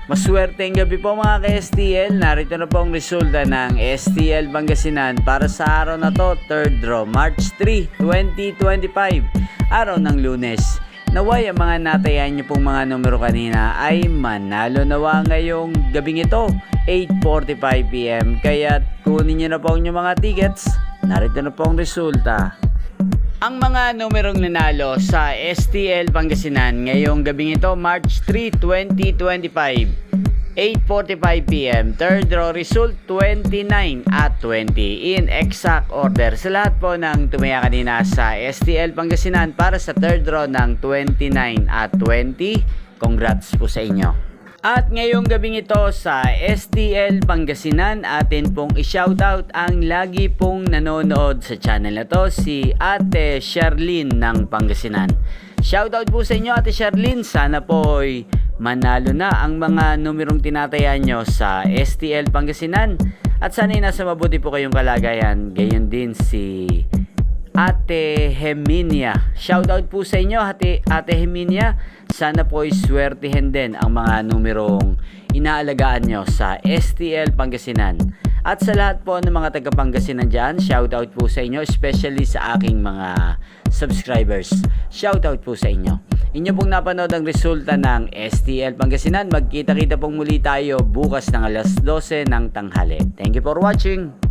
Maswerteng gabi po mga ka-STL. Narito na po ang resulta ng STL Pangasinan para sa araw na to, 3rd draw, March 3, 2025, araw ng Lunes. Naway ang mga natayan nyo pong mga numero kanina ay manalo nawa ngayong gabing ito, 8:45 PM. Kaya kunin nyo na po ang inyong mga tickets. Narito na po ang resulta. Ang mga numerong nanalo sa STL Pangasinan ngayong gabing ito, March 3, 2025, 8:45 PM. Third draw result 29 at 20 in exact order. Sa lahat po ng tumaya kanina sa STL Pangasinan para sa third draw ng 29 at 20, congrats po sa inyo. At ngayong gabing ito sa STL Pangasinan, atin pong i-shoutout ang lagi pong nanonood sa channel na to, si Ate Sherlyn ng Pangasinan. Shoutout po sa inyo Ate Sherlyn, sana po ay manalo na ang mga numerong tinataya nyo sa STL Pangasinan at sana ay nasa mabuti po kayong kalagayan. Gayon din si Ate Heminia. Shoutout po sa inyo Ate Heminia, sana po ay swertihin din ang mga numerong inaalagaan nyo sa STL Pangasinan. At sa lahat po ng mga taga Pangasinan dyan, shoutout po sa inyo, especially sa aking mga subscribers. Shoutout po sa inyo. Inyo pong napanood ang resulta ng STL Pangasinan. Magkita-kita pong muli tayo bukas ng alas 12 ng tanghali. Thank you for watching.